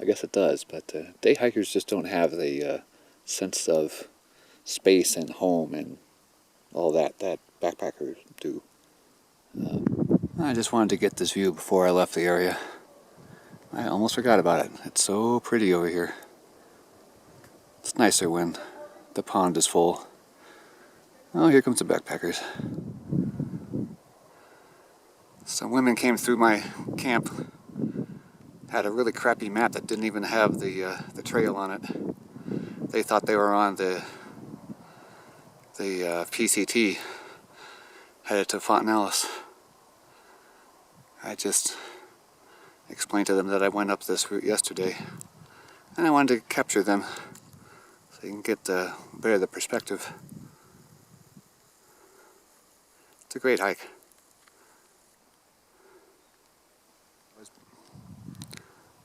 I guess it does, but day hikers just don't have the sense of space and home and all that backpackers do. I just wanted to get this view before I left the area. I almost forgot about it. It's so pretty over here. It's nicer when the pond is full. Oh, here comes the backpackers. Some women came through my camp, had a really crappy map that didn't even have the trail on it. They thought they were on the PCT, headed to Fontanillis. I just explained to them that I went up this route yesterday, and I wanted to capture them so you can get better the perspective. It's a great hike.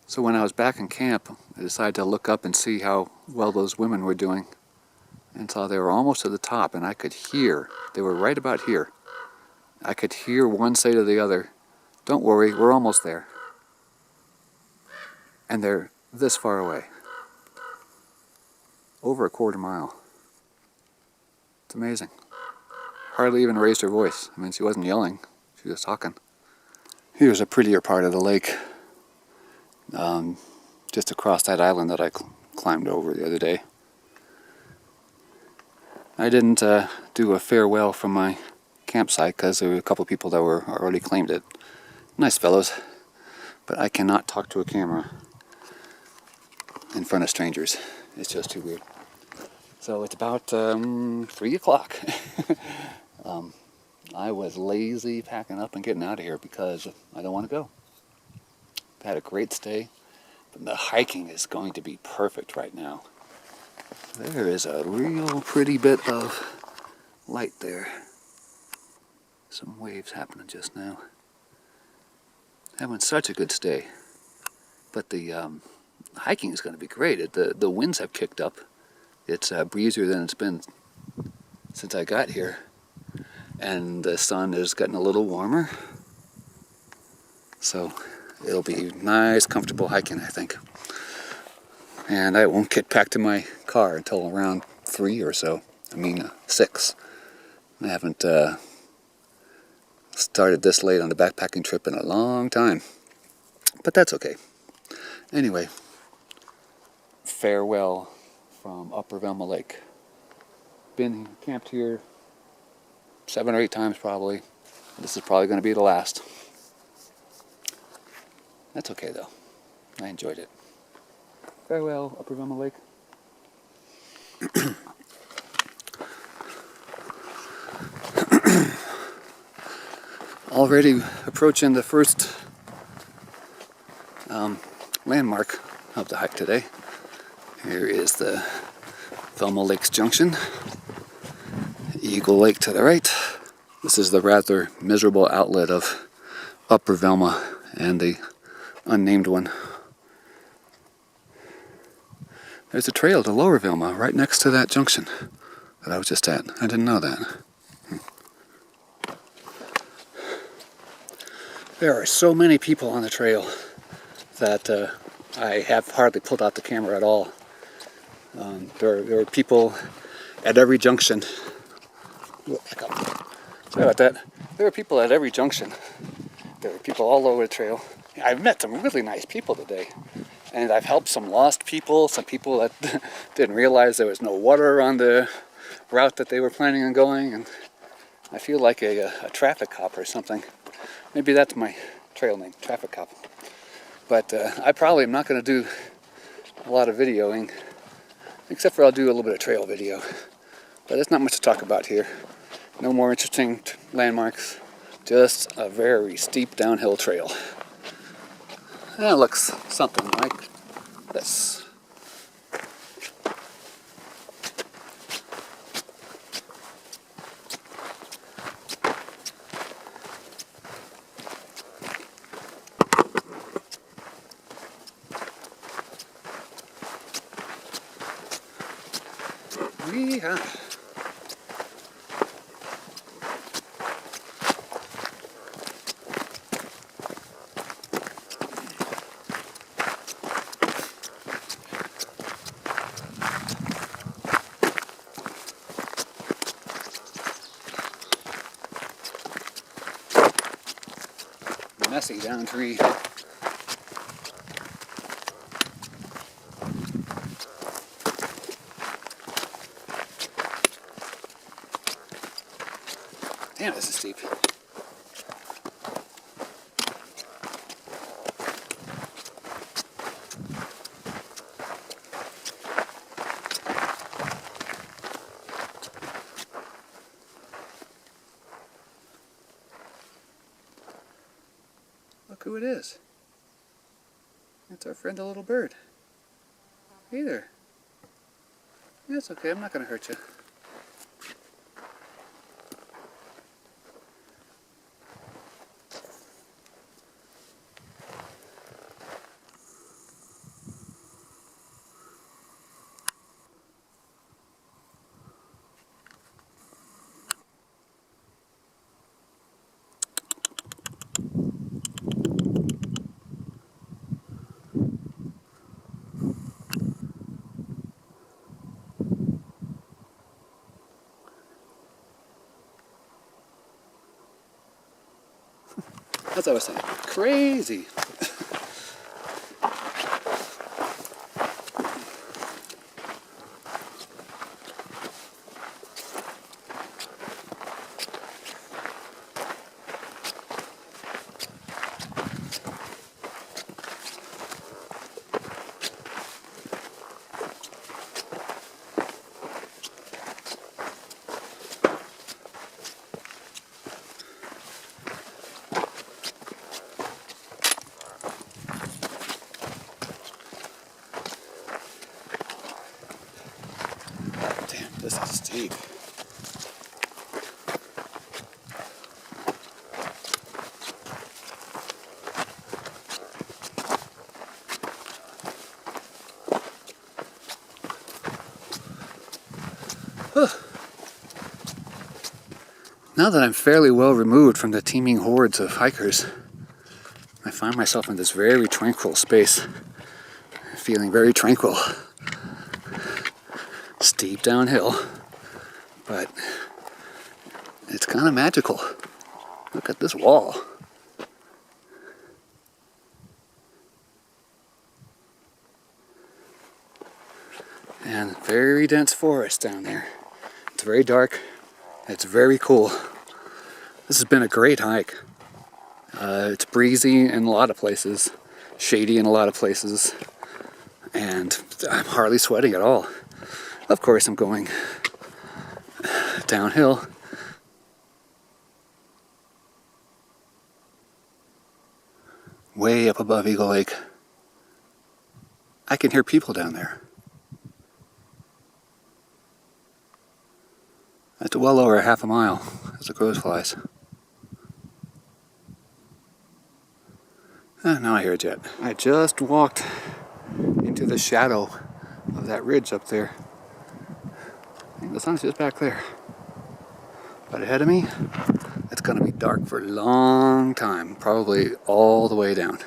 So when I was back in camp, I decided to look up and see how well those women were doing, and saw they were almost to the top, and I could hear, they were right about here. I could hear one say to the other, "Don't worry, we're almost there." And they're this far away. Over a quarter mile. It's amazing. Hardly even raised her voice. I mean, she wasn't yelling, she was talking. Here's a prettier part of the lake. Just across that island that I climbed over the other day. I didn't do a farewell from my campsite because there were a couple people that were already claimed it. Nice fellows, but I cannot talk to a camera in front of strangers. It's just too weird. So it's about 3 o'clock. I was lazy packing up and getting out of here because I don't want to go. I had a great stay, but the hiking is going to be perfect right now. There is a real pretty bit of light there. Some waves happening just now. Having such a good stay. But the hiking is going to be great. The winds have kicked up. It's breezier than it's been since I got here. And the sun is getting a little warmer. So it'll be nice, comfortable hiking, I think. and I won't get back to my car until around 3 or so. 6. I haven't started this late on the backpacking trip in a long time, but that's okay. Anyway, farewell from Upper Velma Lake. Been camped here 7 or 8 times probably. This is probably going to be the last. That's okay though. I enjoyed it. Farewell, Upper Velma Lake. Already approaching the first landmark of the hike today. Here is the Velma Lakes Junction. Eagle Lake to the right. This is the rather miserable outlet of Upper Velma and the unnamed one. There's a trail to Lower Velma right next to that junction that I was just at. I didn't know that. There are so many people on the trail that I have hardly pulled out the camera at all. There are people at every junction. Back up. Sorry about that. There are people at every junction. There are people all over the trail. I've met some really nice people today. And I've helped some lost people, some people that didn't realize there was no water on the route that they were planning on going. And I feel like a traffic cop or something. Maybe that's my trail name, traffic cop. But I probably am not going to do a lot of videoing, except for I'll do a little bit of trail video. But there's not much to talk about here. No more interesting landmarks, just a very steep downhill trail. And it looks something like this. Yeehaw. Messy down tree. Damn, this is steep. Look who it is. It's our friend, the little bird. Hey there. That's okay, I'm not going to hurt you. That's what I was saying. Crazy. This is steep. Now that I'm fairly well removed from the teeming hordes of hikers, I find myself in this very tranquil space. feeling very tranquil. Steep downhill, but it's kind of magical. Look at this wall. And very dense forest down there. It's very dark. It's very cool. This has been a great hike. It's breezy in a lot of places, shady in a lot of places, and I'm hardly sweating at all. Of course, I'm going downhill. Way up above Eagle Lake. I can hear people down there. That's well over half a mile as the crow flies. Now I hear a jet. I just walked into the shadow of that ridge up there. I think the sun's just back there. But ahead of me, it's going to be dark for a long time, probably all the way down.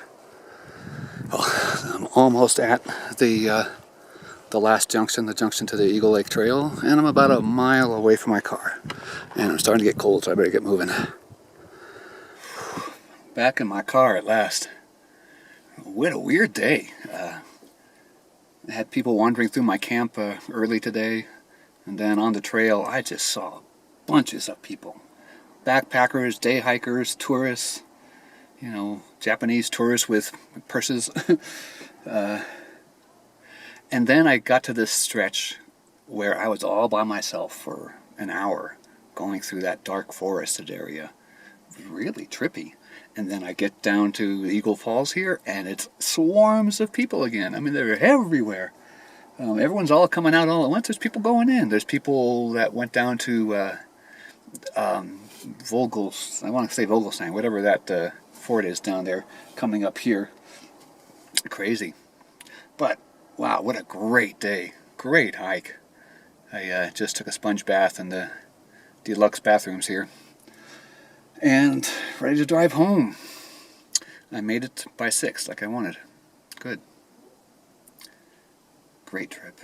Well, I'm almost at the last junction, the junction to the Eagle Lake Trail, and I'm about a mile away from my car. And I'm starting to get cold, so I better get moving. Back in my car at last. What a weird day. I had people wandering through my camp early today, and then on the trail I just saw bunches of people. Backpackers, day hikers, tourists, Japanese tourists with purses. And then I got to this stretch where I was all by myself for an hour going through that dark forested area. It was really trippy. And then I get down to Eagle Falls here, and it's swarms of people again. I mean, they're everywhere. Everyone's all coming out all at once. There's people going in. There's people that went down to Vogels, I want to say Vogelsang, whatever that fort is down there, coming up here. Crazy. But, wow, what a great day. Great hike. I just took a sponge bath in the deluxe bathrooms here. And ready to drive home. I made it by 6 like I wanted. Good. Great trip.